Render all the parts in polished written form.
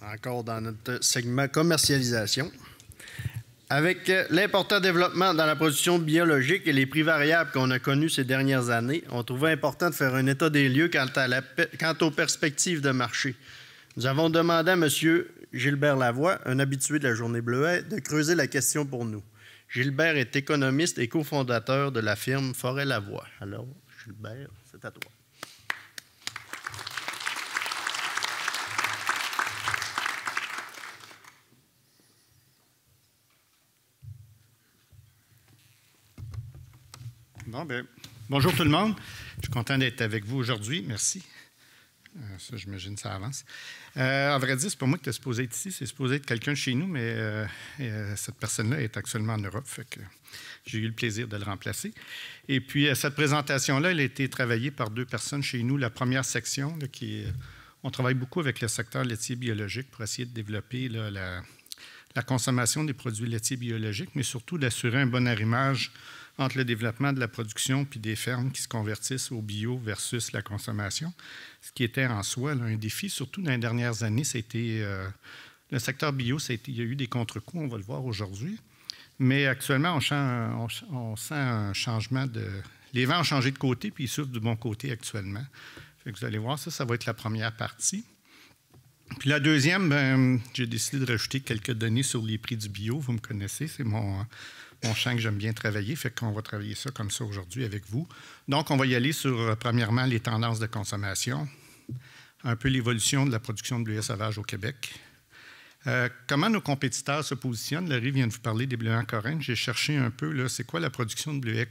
encore dans notre segment commercialisation. Avec l'important développement dans la production biologique et les prix variables qu'on a connus ces dernières années, on trouvait important de faire un état des lieux quant aux perspectives de marché. Nous avons demandé à M. Gilbert Lavoie, un habitué de la Journée Bleuet, de creuser la question pour nous. Gilbert est économiste et cofondateur de la firme Forêt Lavoie. Alors, Gilbert, c'est à toi. Bonjour tout le monde. Je suis content d'être avec vous aujourd'hui. Merci. Ça, j'imagine, ça avance. À vrai dire, c'est pas moi qui est supposé être ici. C'est supposé être quelqu'un de chez nous, mais cette personne-là est actuellement en Europe. Fait que j'ai eu le plaisir de le remplacer. Et puis, cette présentation-là, elle a été travaillée par 2 personnes chez nous. La première section, là, on travaille beaucoup avec le secteur laitier biologique pour essayer de développer là, la consommation des produits laitiers biologiques, mais surtout d'assurer un bon arrimage entre le développement de la production puis des fermes qui se convertissent au bio versus la consommation, ce qui était en soi là, un défi, surtout dans les dernières années. C'était le secteur bio, il y a eu des contre-coups, on va le voir aujourd'hui, mais actuellement, on sent un changement de... Les vents ont changé de côté, puis ils souffrent du bon côté actuellement. Fait que vous allez voir, ça va être la première partie. Puis la deuxième, j'ai décidé de rajouter quelques données sur les prix du bio. Vous me connaissez, c'est mon champ que j'aime bien travailler, fait qu'on va travailler ça comme ça aujourd'hui avec vous. Donc, on va y aller sur, premièrement, les tendances de consommation, un peu l'évolution de la production de bleuets sauvages au Québec. Comment nos compétiteurs se positionnent. Larry vient de vous parler des bleuets en Corrèze. J'ai cherché un peu, là, c'est quoi la production de bleuets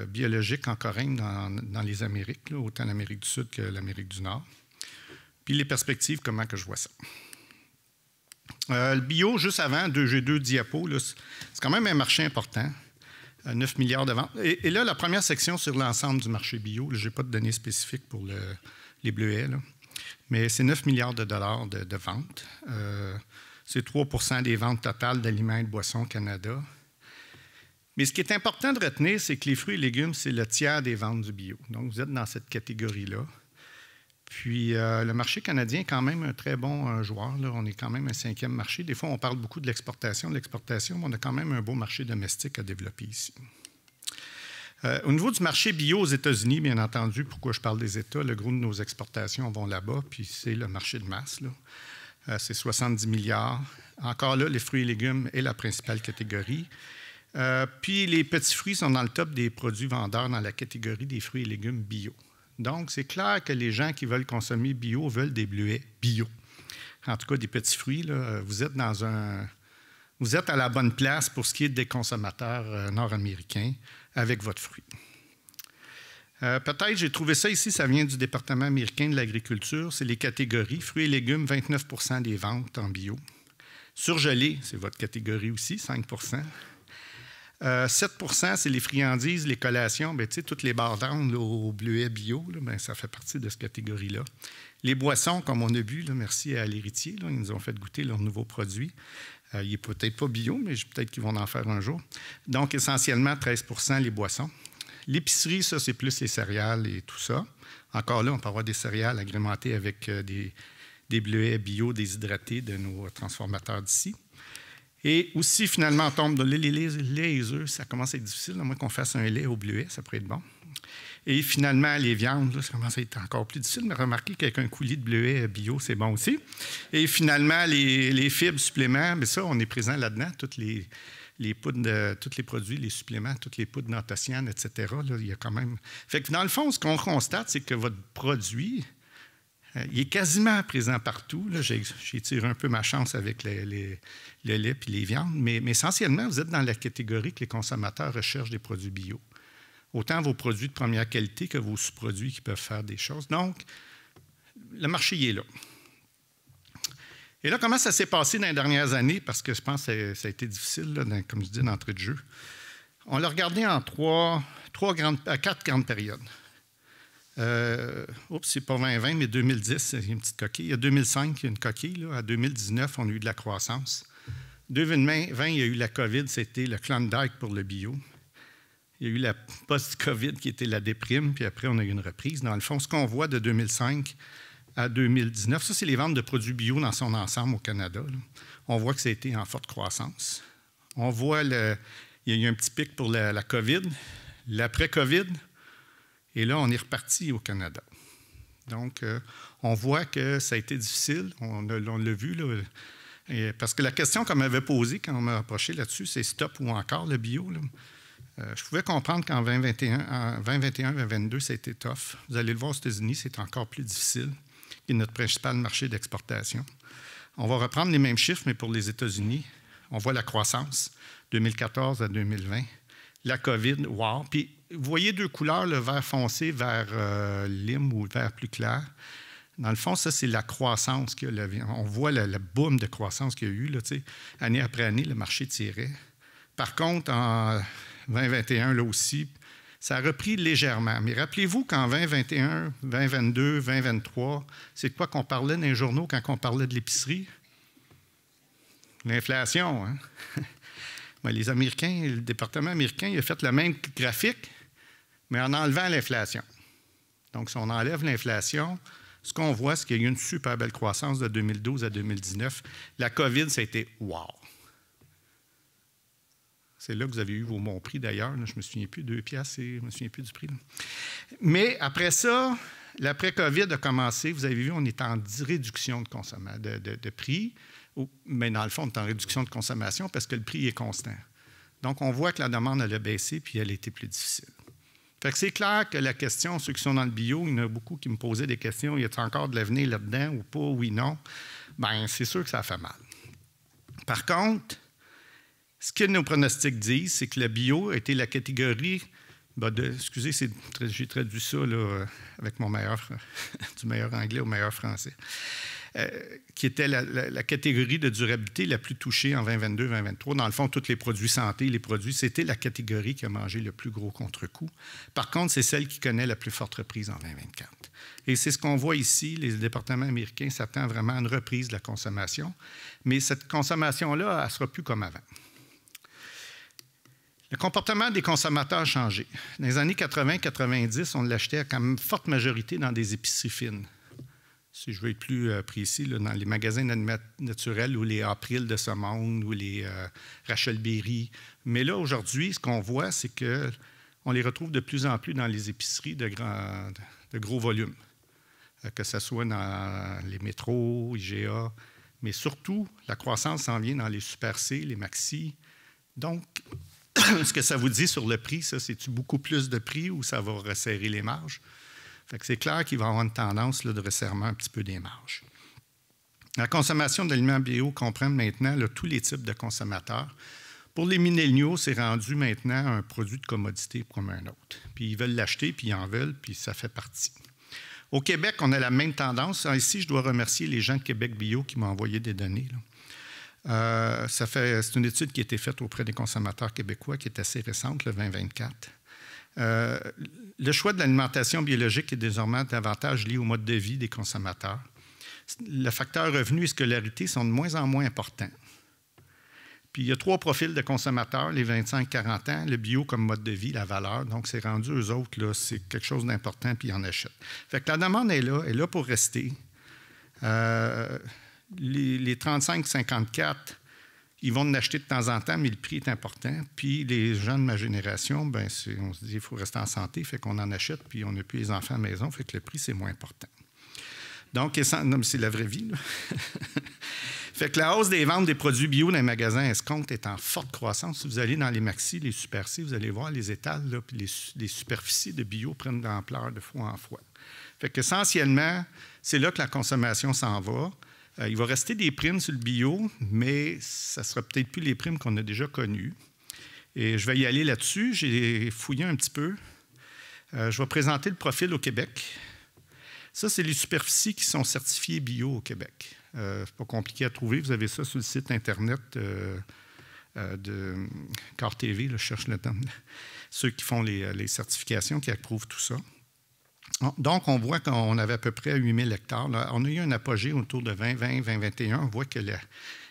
biologiques en Corrèze dans les Amériques, là, autant l'Amérique du Sud que l'Amérique du Nord. Puis les perspectives, comment que je vois ça. Le bio, juste avant, j'ai 2 diapos, c'est quand même un marché important, 9 milliards de ventes. Et là, la première section sur l'ensemble du marché bio, je n'ai pas de données spécifiques pour les bleuets, là, mais c'est 9 milliards de dollars de ventes. C'est 3 % des ventes totales d'aliments et de boissons au Canada. Mais ce qui est important de retenir, c'est que les fruits et légumes, c'est le tiers des ventes du bio. Donc, vous êtes dans cette catégorie-là. Puis, le marché canadien est quand même un très bon joueur. Là. On est quand même un 5e marché. Des fois, on parle beaucoup de l'exportation, mais on a quand même un beau marché domestique à développer ici. Au niveau du marché bio aux États-Unis, bien entendu, pourquoi je parle des États, le gros de nos exportations vont là-bas, puis c'est le marché de masse. C'est 70 milliards. Encore là, les fruits et légumes est la principale catégorie. Puis, les petits fruits sont dans le top des produits vendeurs dans la catégorie des fruits et légumes bio. Donc, c'est clair que les gens qui veulent consommer bio veulent des bleuets bio. En tout cas, des petits fruits, là, vous êtes à la bonne place pour ce qui est des consommateurs nord-américains avec votre fruit. Peut-être, j'ai trouvé ça ici, ça vient du département américain de l'agriculture, c'est les catégories. Fruits et légumes, 29 % des ventes en bio. Surgelés, c'est votre catégorie aussi, 5 %. 7 % c'est les friandises, les collations. Bien, toutes les barres d'âne au bleuet bio, là, bien, ça fait partie de cette catégorie-là. Les boissons, comme on a vu, là, merci à l'héritier, là, ils nous ont fait goûter leurs nouveaux produits. Il n'est peut-être pas bio, mais peut-être qu'ils vont en faire un jour. Donc, essentiellement, 13 % les boissons. L'épicerie, ça, c'est plus les céréales et tout ça. Encore là, on peut avoir des céréales agrémentées avec des bleuets bio déshydratés de nos transformateurs d'ici. Et aussi, finalement, on tombe dans les laits et les œufs, ça commence à être difficile, à moins qu'on fasse un lait au bleuet, ça pourrait être bon. Et finalement, les viandes, là, ça commence à être encore plus difficile, mais remarquez qu'avec un coulis de bleuet bio, c'est bon aussi. Et finalement, les fibres, suppléments, mais ça, on est présent là-dedans, toutes les poudres, tous les produits, les suppléments, toutes les poudres d'anthocyane, etc. Là, il y a quand même... Fait que dans le fond, ce qu'on constate, c'est que votre produit... il est quasiment présent partout. Là, j'ai tiré un peu ma chance avec le lait et les viandes, mais essentiellement, vous êtes dans la catégorie que les consommateurs recherchent des produits bio. Autant vos produits de première qualité que vos sous-produits qui peuvent faire des choses. Donc, le marché il est là. Et là, comment ça s'est passé dans les dernières années? Parce que je pense que ça a été difficile, là, comme je dis, d'entrée de jeu. On l'a regardé en 4 grandes périodes. C'est pas 2020, mais 2010, c'est une petite coquille. Il y a 2005, il y a une coquille. Là. À 2019, on a eu de la croissance. 2020, il y a eu la COVID, c'était le Klondike pour le bio. Il y a eu la post-COVID qui était la déprime, puis après, on a eu une reprise. Dans le fond, ce qu'on voit de 2005 à 2019. Ça, c'est les ventes de produits bio dans son ensemble au Canada, là. On voit que ça a été en forte croissance. On voit il y a eu un petit pic pour la COVID, l'après-COVID, et là, on est reparti au Canada. Donc, on voit que ça a été difficile. On l'a vu, là. Parce que la question qu'on m'avait posée quand on m'a approché là-dessus, c'est stop ou encore le bio, là. Je pouvais comprendre qu'en 2021-2022, ça a été tough. Vous allez le voir aux États-Unis, c'est encore plus difficile, qui est notre principal marché d'exportation. On va reprendre les mêmes chiffres, mais pour les États-Unis. On voit la croissance, 2014 à 2020. La COVID, wow. Puis, vous voyez deux couleurs, le vert foncé, vert lime ou vert plus clair. Dans le fond, ça, c'est la croissance qu'il y a. On voit le boom de croissance qu'il y a eu. Là, année après année, le marché tirait. Par contre, en 2021, là aussi, ça a repris légèrement. Mais rappelez-vous qu'en 2021, 2022, 2023, c'est de quoi qu'on parlait dans les journaux quand on parlait de l'épicerie? L'inflation, hein? Bien, les Américains, le département américain, il a fait le même graphique, mais en enlevant l'inflation. Donc, si on enlève l'inflation, ce qu'on voit, c'est qu'il y a eu une super belle croissance de 2012 à 2019. La COVID, ça a été wow! C'est là que vous avez eu vos bons prix, d'ailleurs. Je ne me souviens plus, 2 piastres, je ne me souviens plus du prix. Là. Mais après ça, l'après-COVID a commencé. Vous avez vu, on est en réduction de prix. Mais dans le fond, on est en réduction de consommation parce que le prix est constant. Donc, on voit que la demande, elle a baissé puis elle était plus difficile. Fait que c'est clair que la question, ceux qui sont dans le bio, il y en a beaucoup qui me posaient des questions. Y a-t-il encore de l'avenir là-dedans ou pas, oui, non? Bien, c'est sûr que ça a fait mal. Par contre, ce que nos pronostics disent, c'est que le bio a été la catégorie excusez, j'ai traduit ça là, avec du meilleur anglais au meilleur français, qui était la catégorie de durabilité la plus touchée en 2022-2023. Dans le fond, tous les produits santé, c'était la catégorie qui a mangé le plus gros contre-coup. Par contre, c'est celle qui connaît la plus forte reprise en 2024. Et c'est ce qu'on voit ici. Les départements américains s'attendent vraiment à une reprise de la consommation. Mais cette consommation-là, elle ne sera plus comme avant. Le comportement des consommateurs a changé. Dans les années 80-90, on l'achetait à quand même forte majorité dans des épiceries fines. Si je veux être plus précis, là, dans les magasins naturels ou les April de ce monde ou les Rachel Berry. Mais là, aujourd'hui, ce qu'on voit, c'est qu'on les retrouve de plus en plus dans les épiceries de gros volume, que ce soit dans les métros, IGA. Mais surtout, la croissance s'en vient dans les Super C, les Maxi. Donc, ce que ça vous dit sur le prix, ça, c'est-tu beaucoup plus de prix ou ça va resserrer les marges? Fait que c'est clair qu'il va y avoir une tendance là, de resserrement un petit peu des marges. La consommation d'aliments bio comprend maintenant là, tous les types de consommateurs. Pour les milléniaux, c'est rendu maintenant un produit de commodité comme un autre. Puis ils veulent l'acheter, puis ils en veulent, puis ça fait partie. Au Québec, on a la même tendance. Ici, je dois remercier les gens de Québec Bio qui m'ont envoyé des données, là. C'est une étude qui a été faite auprès des consommateurs québécois qui est assez récente, le 2024. Le choix de l'alimentation biologique est désormais davantage lié au mode de vie des consommateurs. Le facteur revenu et scolarité sont de moins en moins importants. Puis il y a 3 profils de consommateurs, les 25-40 ans, le bio comme mode de vie, la valeur. Donc, c'est rendu eux autres, là, c'est quelque chose d'important, puis ils en achètent. Fait que la demande est là pour rester. Les 35-54, ils vont en acheter de temps en temps, mais le prix est important. Puis les gens de ma génération, bien, on se dit qu'il faut rester en santé, fait qu'on en achète, puis on n'a plus les enfants à la maison, fait que le prix, c'est moins important. Donc, non, mais c'est la vraie vie, là. Fait que la hausse des ventes des produits bio dans les magasins escompte est en forte croissance. Si vous allez dans les Maxi, les Super C, vous allez voir les étals, là, puis les superficies de bio prennent de l'ampleur de fois en fois. Fait qu'essentiellement, c'est là que la consommation s'en va. Il va rester des primes sur le bio, mais ça ne sera peut-être plus les primes qu'on a déjà connues. Et je vais y aller là-dessus. J'ai fouillé un petit peu. Je vais présenter le profil au Québec. Ça, c'est les superficies qui sont certifiées bio au Québec. C'est pas compliqué à trouver. Vous avez ça sur le site Internet de Car TV. Là, je cherche le terme. Ceux qui font les certifications, qui approuvent tout ça. Donc, on voit qu'on avait à peu près 8000 hectares. Là. On a eu un apogée autour de 2020, 2021. On voit que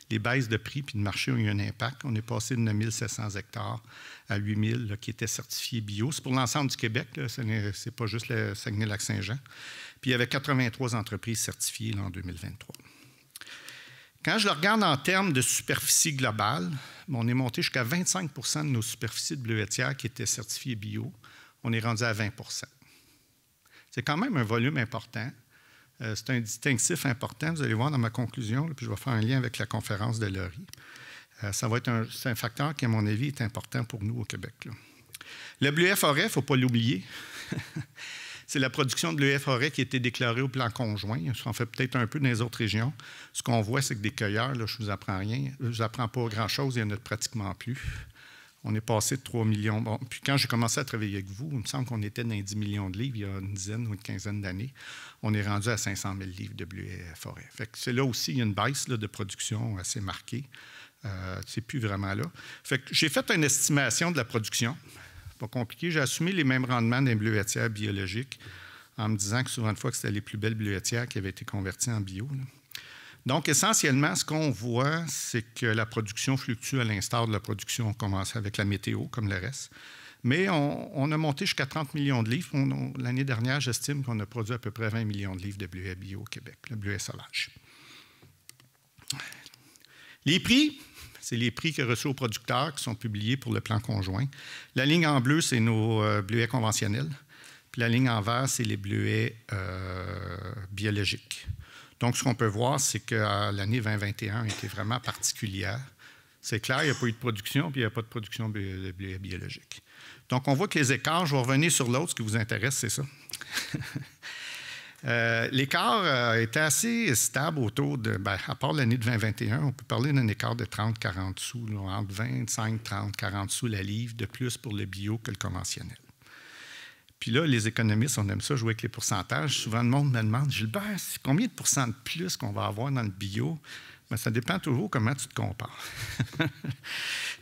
les baisses de prix puis de marché ont eu un impact. On est passé de 9700 hectares à 8000 qui étaient certifiés bio. C'est pour l'ensemble du Québec. Ce n'est pas juste le Saguenay-Lac-Saint-Jean. Puis il y avait 83 entreprises certifiées là, en 2023. Quand je le regarde en termes de superficie globale, on est monté jusqu'à 25 % de nos superficies de bleuetière qui étaient certifiées bio. On est rendu à 20 %. C'est quand même un volume important. C'est un distinctif important. Vous allez voir dans ma conclusion, là, puis je vais faire un lien avec la conférence de Laurie. C'est un facteur qui, à mon avis, est important pour nous au Québec. Là. Le bleuet forêt, il ne faut pas l'oublier. C'est la production de bleuet forêt qui a été déclarée au plan conjoint. Ça en fait peut-être un peu dans les autres régions. Ce qu'on voit, c'est que des cueilleurs, là, je ne vous apprends rien. Je ne vous apprends pas grand-chose, il n'y en a pratiquement plus. On est passé de 3 millions. Bon, puis quand j'ai commencé à travailler avec vous, il me semble qu'on était dans les 10 millions de livres il y a une dizaine ou une quinzaine d'années. On est rendu à 500 000 livres de bleuet forêt. Fait que c'est là aussi, il y a une baisse là, de production assez marquée. C'est plus vraiment là. Fait que j'ai fait une estimation de la production. Pas compliqué. J'ai assumé les mêmes rendements d'un bleuetière biologique en me disant que souvent une fois que c'était les plus belles bleuetières qui avaient été converties en bio. Là. Donc, essentiellement, ce qu'on voit, c'est que la production fluctue à l'instar de la production commencée avec la météo, comme le reste. Mais on a monté jusqu'à 30 millions de livres. L'année dernière, j'estime qu'on a produit à peu près 20 millions de livres de bleuet bio au Québec, le bleuet sauvage. Les prix, c'est les prix que reçoivent aux producteurs qui sont publiés pour le plan conjoint. La ligne en bleu, c'est nos bleuets conventionnels. Puis la ligne en vert, c'est les bleuets biologiques. Donc, ce qu'on peut voir, c'est que l'année 2021 était vraiment particulière. C'est clair, il n'y a pas eu de production, puis il n'y a pas de production de bleuets biologiques. Donc, on voit que les écarts, je vais revenir sur l'autre, ce qui vous intéresse, c'est ça. L'écart était assez stable autour de, à part l'année de 2021, on peut parler d'un écart de 30-40 sous, là, entre 25, 30, 40 sous la livre de plus pour le bio que le conventionnel. Puis là, les économistes, on aime ça jouer avec les pourcentages. Souvent, le monde me demande, Gilbert, combien de pourcents de plus qu'on va avoir dans le bio? Bien, ça dépend toujours comment tu te compares.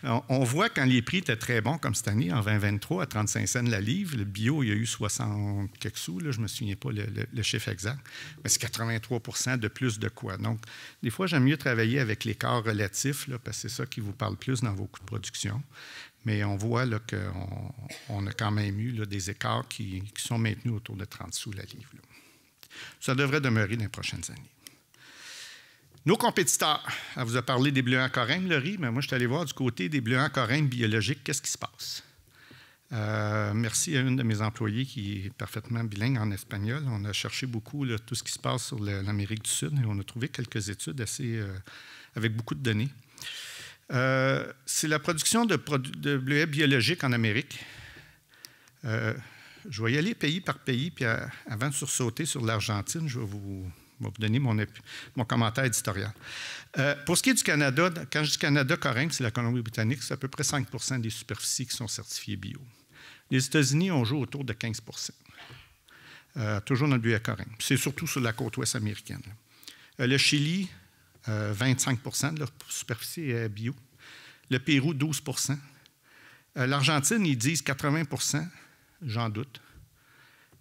On voit quand les prix étaient très bons, comme cette année, en 2023, à 35 cents la livre, le bio, il y a eu 60 quelques sous, là, je ne me souviens pas le chiffre exact, mais c'est 83 % de plus de quoi. Donc, des fois, j'aime mieux travailler avec l'écart relatif, là, parce que c'est ça qui vous parle plus dans vos coûts de production. Mais on voit qu'on a quand même eu là, des écarts qui sont maintenus autour de 30 sous la livre. Là. Ça devrait demeurer dans les prochaines années. Nos compétiteurs, elle vous a parlé des bleuets en corinne, Laurie, mais moi, je suis allé voir du côté des bleuets en corinne biologiques, qu'est-ce qui se passe? Merci à une de mes employées qui est parfaitement bilingue en espagnol. On a cherché beaucoup là, tout ce qui se passe sur l'Amérique du Sud et on a trouvé quelques études avec beaucoup de données. C'est la production de bleuets biologiques en Amérique. Je vais y aller pays par pays, puis avant de sursauter sur l'Argentine, je vais vous donner mon commentaire éditorial. Pour ce qui est du Canada, quand je dis Canada, Corinthe, c'est la Colombie-Britannique, c'est à peu près 5 % des superficies qui sont certifiées bio. Les États-Unis, on joue autour de 15 %. Toujours dans le bleuet Corinthe. C'est surtout sur la côte ouest américaine. Le Chili, 25 % de leur superficie est bio. Le Pérou, 12 % L'Argentine, ils disent 80 %, j'en doute.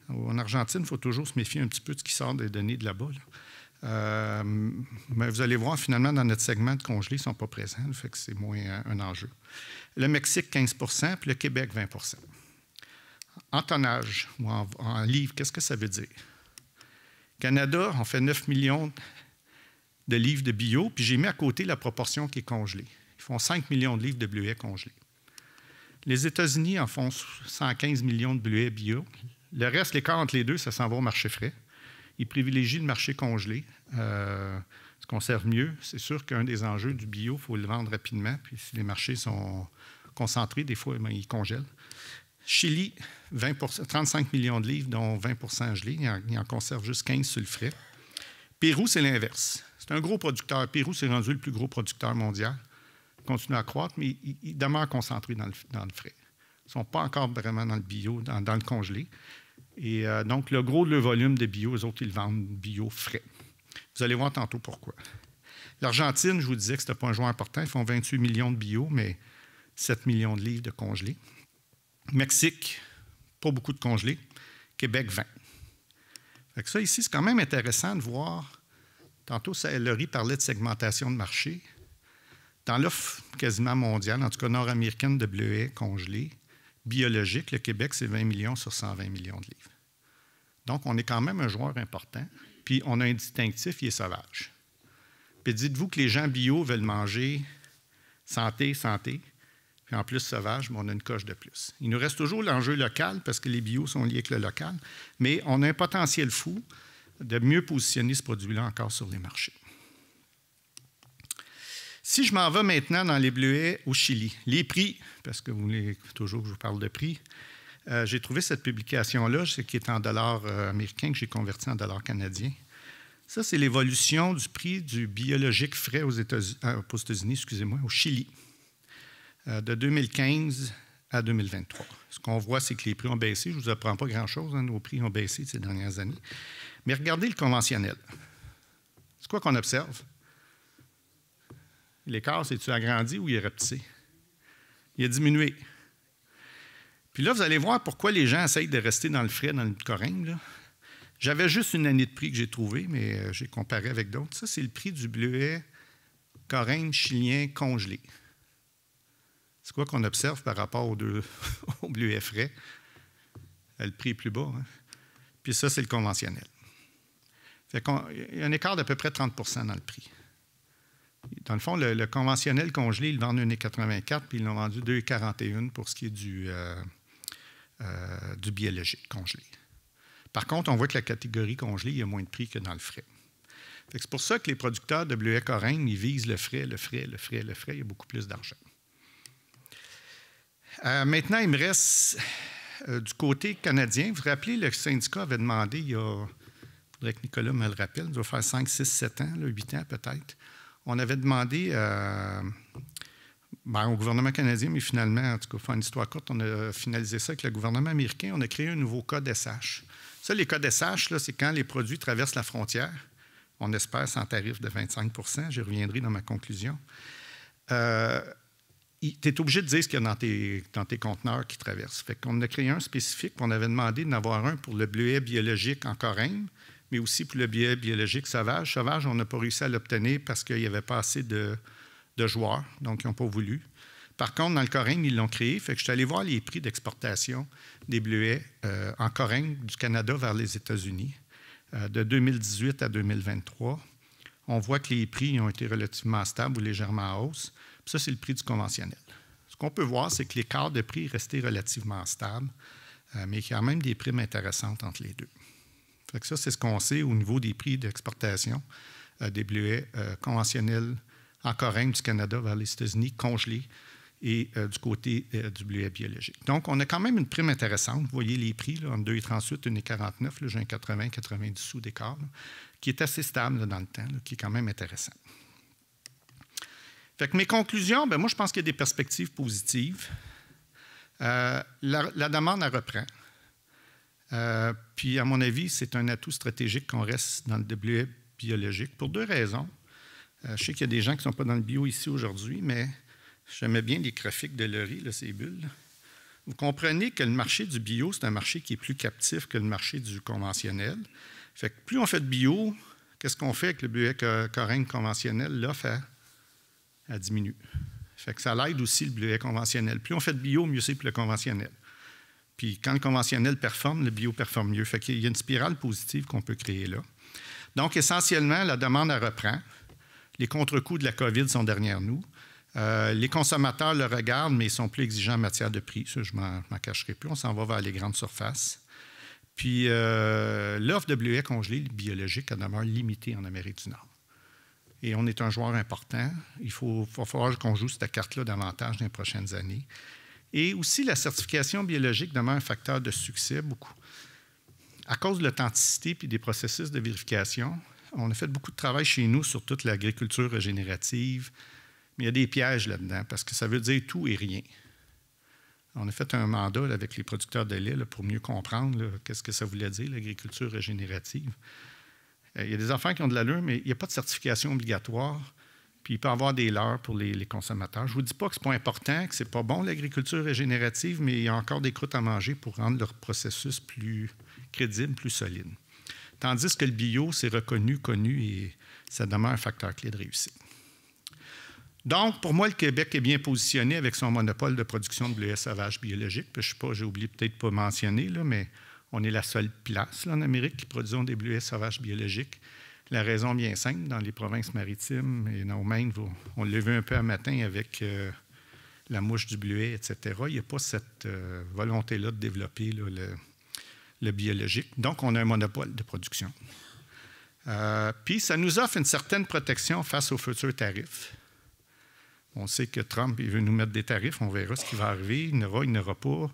En Argentine, il faut toujours se méfier un petit peu de ce qui sort des données de là-bas. Là. Mais vous allez voir, finalement, dans notre segment de congelés, ils ne sont pas présents, ça fait que c'est moins un enjeu. Le Mexique, 15 % puis le Québec, 20 %. En tonnage ou en livres, qu'est-ce que ça veut dire? Canada, on fait 9 millions de livres de bio, puis j'ai mis à côté la proportion qui est congelée. Ils font 5 millions de livres de bleuets congelés. Les États-Unis en font 115 millions de bleuets bio. Le reste, l'écart entre les deux, ça s'en va au marché frais. Ils privilégient le marché congelé. Se conserve mieux. C'est sûr qu'un des enjeux du bio, il faut le vendre rapidement. Puis si les marchés sont concentrés, des fois, ils congèlent. Chili, 35 millions de livres, dont 20 % gelés. Ils en conservent juste 15 sur le frais. Pérou, c'est l'inverse. C'est un gros producteur. Pérou, c'est rendu le plus gros producteur mondial. Il continue à croître, mais il demeure concentré dans le frais. Ils ne sont pas encore vraiment dans le bio, dans le congelé. Et donc, le gros de leur volume de bio, eux autres, ils le vendent bio frais. Vous allez voir tantôt pourquoi. L'Argentine, je vous disais que ce n'était pas un joueur important. Ils font 28 millions de bio, mais 7 millions de livres de congelés. Mexique, pas beaucoup de congelés. Québec, 20. Fait que ça, ici, c'est quand même intéressant de voir. Tantôt, Laurie parlait de segmentation de marché. Dans l'offre quasiment mondiale, en tout cas nord-américaine de bleuets congelés, biologiques, le Québec, c'est 20 millions sur 120 millions de livres. Donc, on est quand même un joueur important. Puis, on a un distinctif, il est sauvage. Puis, dites-vous que les gens bio veulent manger santé, santé. Puis, en plus, sauvage, mais on a une coche de plus. Il nous reste toujours l'enjeu local, parce que les bio sont liés avec le local. Mais on a un potentiel fou de mieux positionner ce produit-là encore sur les marchés. Si je m'en vais maintenant dans les bleuets au Chili, les prix, parce que vous voulez toujours que je vous parle de prix, j'ai trouvé cette publication-là, qui est en dollars américains, que j'ai converti en dollars canadiens. Ça, c'est l'évolution du prix du biologique frais aux États-Unis, excusez-moi, au Chili, de 2015 à 2023. Ce qu'on voit, c'est que les prix ont baissé. Je ne vous apprends pas grand-chose, hein, nos prix ont baissé ces dernières années. Mais regardez le conventionnel. C'est quoi qu'on observe? L'écart, c'est-tu agrandi ou il est rapetissé? Il a diminué. Puis là, vous allez voir pourquoi les gens essayent de rester dans le frais, dans le coringue. J'avais juste une année de prix que j'ai trouvé, mais j'ai comparé avec d'autres. Ça, c'est le prix du bleuet coringue chilien congelé. C'est quoi qu'on observe par rapport au bleuet frais? Le prix est plus bas. Hein? Puis ça, c'est le conventionnel. Fait il y a un écart d'à peu près 30 % dans le prix. Dans le fond, le conventionnel congelé, ils le vendent 1,84 puis ils l'ont vendu 2,41 pour ce qui est du biologique congelé. Par contre, on voit que la catégorie congelée, il y a moins de prix que dans le frais. C'est pour ça que les producteurs de bleuets coringue, ils visent le frais, le frais, le frais, le frais. Il y a beaucoup plus d'argent. Maintenant, il me reste du côté canadien. Vous vous rappelez, le syndicat avait demandé, il faudrait que Nicolas me le rappelle, il doit faire 5, 6, 7 ans, 8 ans peut-être. On avait demandé au gouvernement canadien, mais finalement, en tout cas, pour faire une histoire courte, on a finalisé ça avec le gouvernement américain. On a créé un nouveau code SH. Ça, les codes SH, c'est quand les produits traversent la frontière. On espère sans tarif de 25 %. J'y reviendrai dans ma conclusion. Tu es obligé de dire ce qu'il y a dans tes conteneurs qui traversent. Fait qu'on a créé un spécifique. On avait demandé d'en avoir un pour le bleuet biologique en coringue, mais aussi pour le bleuet biologique sauvage. Sauvage, on n'a pas réussi à l'obtenir parce qu'il n'y avait pas assez de joueurs, donc ils n'ont pas voulu. Par contre, dans le coringue, ils l'ont créé. Fait que je suis allé voir les prix d'exportation des bleuets en coringue du Canada vers les États-Unis de 2018 à 2023. On voit que les prix ont été relativement stables ou légèrement en hausse. Puis ça, c'est le prix du conventionnel. Ce qu'on peut voir, c'est que l'écart de prix est resté relativement stable, mais il y a quand même des primes intéressantes entre les deux. Fait que ça, c'est ce qu'on sait au niveau des prix d'exportation des bleuets conventionnels en coringue du Canada vers les États-Unis, congelés, et du côté du bleuet biologique. Donc, on a quand même une prime intéressante. Vous voyez les prix, là, entre 2,38 et 1,49, j'ai un 80-90 sous d'écart, qui est assez stable là, dans le temps, là, qui est quand même intéressant. Fait que mes conclusions, moi, je pense qu'il y a des perspectives positives. La demande, elle reprend. Puis, à mon avis, c'est un atout stratégique qu'on reste dans le bleuet biologique pour deux raisons. Je sais qu'il y a des gens qui ne sont pas dans le bio ici aujourd'hui, mais j'aimais bien les graphiques de Laurie, là, ces bulles. Vous comprenez que le marché du bio, c'est un marché qui est plus captif que le marché du conventionnel. Fait que plus on fait de bio, qu'est-ce qu'on fait avec le bleuet coringue conventionnel? L'offre, elle diminue. Fait que ça l'aide aussi le bleuet conventionnel. Plus on fait de bio, mieux c'est pour le conventionnel. Puis quand le conventionnel performe, le bio performe mieux. Fait qu'il y a une spirale positive qu'on peut créer là. Donc, essentiellement, la demande, elle reprend. Les contre-coups de la COVID sont derrière nous. Les consommateurs le regardent, mais ils sont plus exigeants en matière de prix. Ça, je ne m'en cacherai plus. On s'en va vers les grandes surfaces. Puis, l'offre de bleuets congelés biologiques demeure limitée en Amérique du Nord. Et on est un joueur important. Il va falloir qu'on joue cette carte-là davantage dans les prochaines années. Et aussi, la certification biologique demeure un facteur de succès beaucoup. À cause de l'authenticité et des processus de vérification, on a fait beaucoup de travail chez nous sur toute l'agriculture régénérative, mais il y a des pièges là-dedans parce que ça veut dire tout et rien. On a fait un mandat là, avec les producteurs de lait là, pour mieux comprendre qu'est-ce que ça voulait dire, l'agriculture régénérative. Il y a des affaires qui ont de l'allure, mais il n'y a pas de certification obligatoire. Puis il peut y avoir des leurres pour les consommateurs. Je ne vous dis pas que ce n'est pas important, que ce n'est pas bon l'agriculture régénérative, mais il y a encore des croûtes à manger pour rendre leur processus plus crédible, plus solide. Tandis que le bio, c'est reconnu, connu et ça demeure un facteur clé de réussite. Donc, pour moi, le Québec est bien positionné avec son monopole de production de bleuets sauvages biologiques. Puis, je ne sais pas, j'ai oublié peut-être pas mentionner, là, mais On est la seule place là, en Amérique qui produisons des bleuets sauvages biologiques. La raison bien simple, dans les provinces maritimes et dans le Maine, on l'a vu un peu un matin avec la mouche du bleuet, etc. Il n'y a pas cette volonté-là de développer là, le biologique. Donc, on a un monopole de production. Puis, ça nous offre une certaine protection face aux futurs tarifs. On sait que Trump il veut nous mettre des tarifs, on verra ce qui va arriver, il n'aura pas.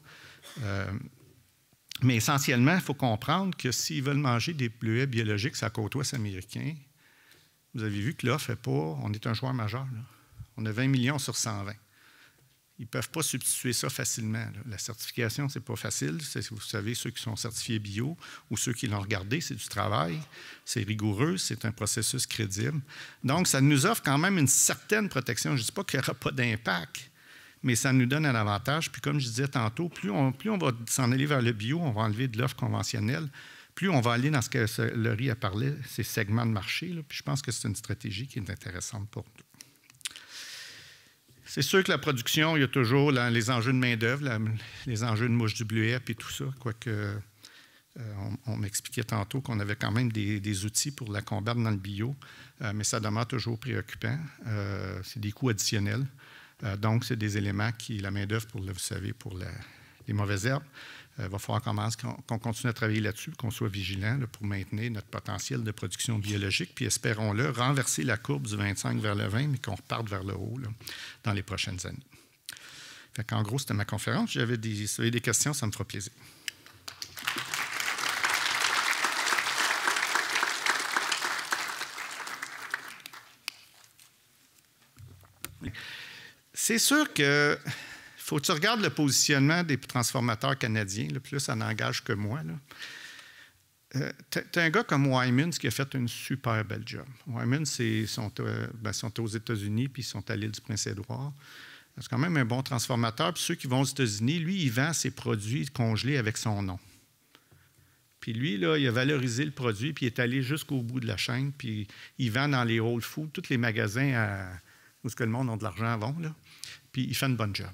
Mais essentiellement, il faut comprendre que s'ils veulent manger des bleuets biologiques sur la côte ouest américaine, vous avez vu que l'offre n'est pas... On est un joueur majeur. Là. On a 20 millions sur 120. Ils ne peuvent pas substituer ça facilement. Là. La certification, ce n'est pas facile. Vous savez, ceux qui sont certifiés bio ou ceux qui l'ont regardé, c'est du travail, c'est rigoureux, c'est un processus crédible. Donc, ça nous offre quand même une certaine protection. Je ne dis pas qu'il n'y aura pas d'impact, mais ça nous donne un avantage. Puis comme je disais tantôt, plus on va s'en aller vers le bio, on va enlever de l'offre conventionnelle, plus on va aller dans ce que Laurie a parlé, ces segments de marché. Là. Puis je pense que c'est une stratégie qui est intéressante pour nous. C'est sûr que la production, il y a toujours les enjeux de main-d'œuvre, les enjeux de mouche du bleuet et tout ça, quoique on m'expliquait tantôt qu'on avait quand même des outils pour la combattre dans le bio, mais ça demeure toujours préoccupant. C'est des coûts additionnels. Donc, c'est des éléments qui, la main-d'œuvre, vous savez, pour les mauvaises herbes, il va falloir qu'on continue à travailler là-dessus, qu'on soit vigilant là, pour maintenir notre potentiel de production biologique, puis espérons-le, renverser la courbe du 25 vers le 20, mais qu'on reparte vers le haut là, dans les prochaines années. Fait qu'en gros, c'était ma conférence. Si vous avez des questions, ça me fera plaisir. C'est sûr que faut que tu regardes le positionnement des transformateurs canadiens, là, puis là, ça n'engage que moi. Tu as un gars comme Wyman qui a fait une super belle job. Wyman, sont aux États-Unis, puis ils sont à l'île du Prince-Édouard. C'est quand même un bon transformateur. Puis ceux qui vont aux États-Unis, lui, il vend ses produits congelés avec son nom. Puis lui, là, il a valorisé le produit, puis il est allé jusqu'au bout de la chaîne, puis il vend dans les Whole Foods, tous les magasins où ce que le monde a de l'argent vont, là. Puis il fait une bonne job.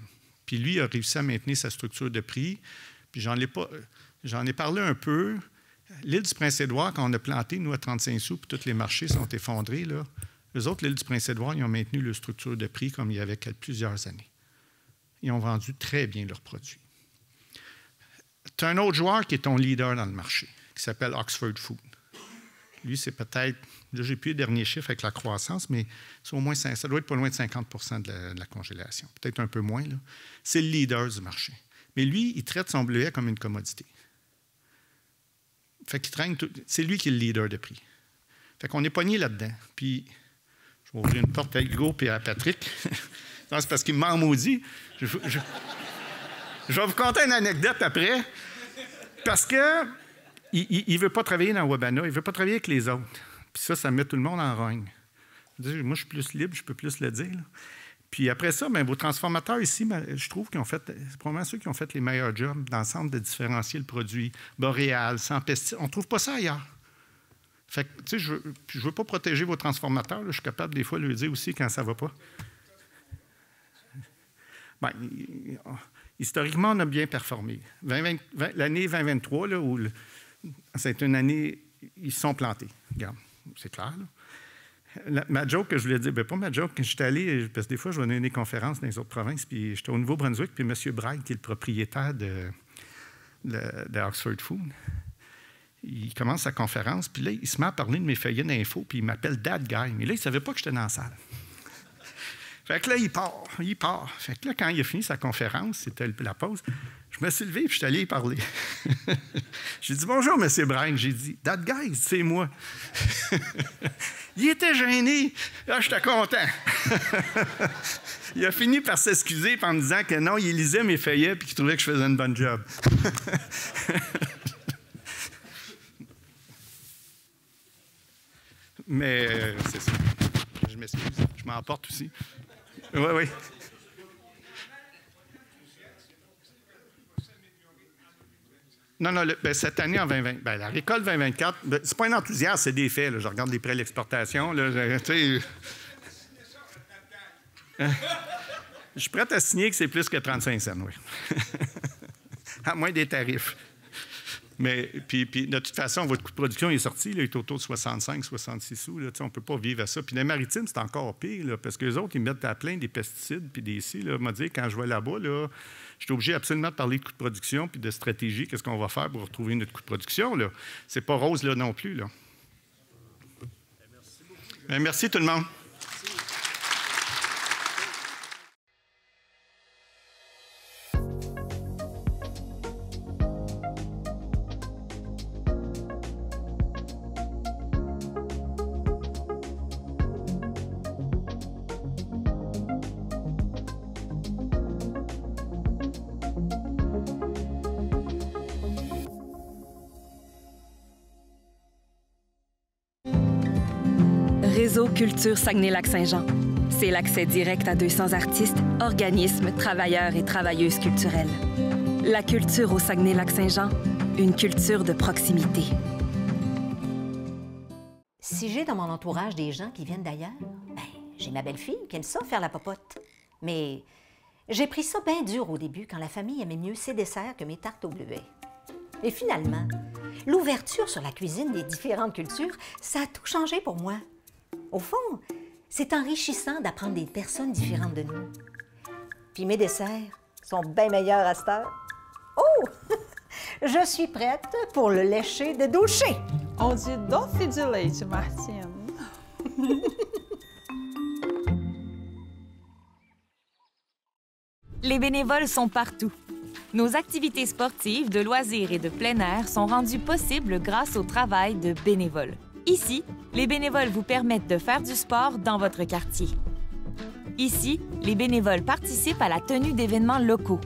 Puis lui, il a réussi à maintenir sa structure de prix. Puis j'en ai parlé un peu. L'île du Prince-Édouard, quand on a planté, nous, à 35 sous, puis tous les marchés sont effondrés, là, eux autres, l'île du Prince-Édouard, ils ont maintenu leur structure de prix comme il y avait plusieurs années. Ils ont vendu très bien leurs produits. Tu as un autre joueur qui est ton leader dans le marché, qui s'appelle Oxford Food. Lui, c'est peut-être, là, je n'ai plus les derniers chiffres avec la croissance, mais c'est au moins, ça doit être pas loin de 50 de la congélation. Peut-être un peu moins, là. C'est le leader du marché. Mais lui, il traite son bleuet comme une commodité. Fait qu'il traîne c'est lui qui est le leader de prix. Fait qu'on est pogné là-dedans. Puis, je vais ouvrir une porte à Hugo et à Patrick. Non, c'est parce qu'il m'en maudit. Je vais vous conter une anecdote après. Parce que il ne veut pas travailler dans Wabana, il ne veut pas travailler avec les autres. Puis ça met tout le monde en rogne. Moi, je suis plus libre, je peux plus le dire. Là. Puis après ça, bien, vos transformateurs ici, je trouve qu'ils ont fait, c'est probablement ceux qui ont fait les meilleurs jobs dans le sens de différencier le produit boréal, sans pesticides. On ne trouve pas ça ailleurs. Fait que, tu sais, je ne veux pas protéger vos transformateurs. Là, je suis capable des fois de leur dire aussi quand ça ne va pas. Bien, historiquement, on a bien performé. L'année 2023, là, où c'est une année, ils se sont plantés. Regarde, c'est clair. Là. Ma joke que je voulais dire, bien pas ma joke, quand j'étais allé, parce que des fois, je vais donner des conférences dans les autres provinces, puis j'étais au Nouveau-Brunswick, puis M. Bragg, qui est le propriétaire de Oxford Food, il commence sa conférence, puis là, il se met à parler de mes feuillets d'infos, puis il m'appelle That Guy. Mais là, il ne savait pas que j'étais dans la salle. Fait que là, il part. Fait que là, quand il a fini sa conférence, c'était la pause, je me suis levé et je suis allé y parler. J'ai dit « Bonjour, M. Bragg ». J'ai dit « That guy, c'est moi ». Il était gêné. Là, j'étais content. Il a fini par s'excuser en me disant que non, il lisait mes feuillets et qu'il trouvait que je faisais une bonne job. Mais c'est ça. Je m'excuse. Je m'emporte aussi. Oui. Non, cette année, en 2020, la récolte 2024, c'est pas un enthousiasme, c'est des faits. Là. Je regarde les prêts à l'exportation. Je suis prêt à signer que c'est plus que 35 cents, oui. À moins des tarifs. Mais puis, de toute façon, votre coût de production est sorti, là, il est autour de 65, 66 sous. Là, on ne peut pas vivre à ça. Puis dans les maritimes, c'est encore pire, là, parce que les autres, ils mettent à plein des pesticides puis des ci. M'a dit, quand je vais là-bas, là, je suis obligé absolument de parler de coût de production puis de stratégie. Qu'est-ce qu'on va faire pour retrouver notre coût de production? Là? C'est pas rose là non plus. Là. Merci beaucoup. Merci tout le monde. Réseau Culture Saguenay-Lac-Saint-Jean. C'est l'accès direct à 200 artistes, organismes, travailleurs et travailleuses culturelles. La culture au Saguenay-Lac-Saint-Jean, une culture de proximité. Si j'ai dans mon entourage des gens qui viennent d'ailleurs, ben, j'ai ma belle-fille qui aime ça faire la popote. Mais j'ai pris ça bien dur au début quand la famille aimait mieux ses desserts que mes tartes au bleuet. Et finalement, l'ouverture sur la cuisine des différentes cultures, ça a tout changé pour moi. Au fond, c'est enrichissant d'apprendre des personnes différentes de nous. Puis mes desserts sont bien meilleurs à cette heure. Oh! Je suis prête pour le lécher de doucher. On dit doce de leite, Martine. Les bénévoles sont partout. Nos activités sportives, de loisirs et de plein air sont rendues possibles grâce au travail de bénévoles. Ici, les bénévoles vous permettent de faire du sport dans votre quartier. Ici, les bénévoles participent à la tenue d'événements locaux.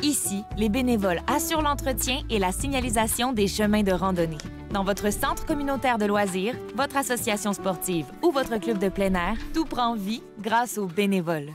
Ici, les bénévoles assurent l'entretien et la signalisation des chemins de randonnée. Dans votre centre communautaire de loisirs, votre association sportive ou votre club de plein air, tout prend vie grâce aux bénévoles.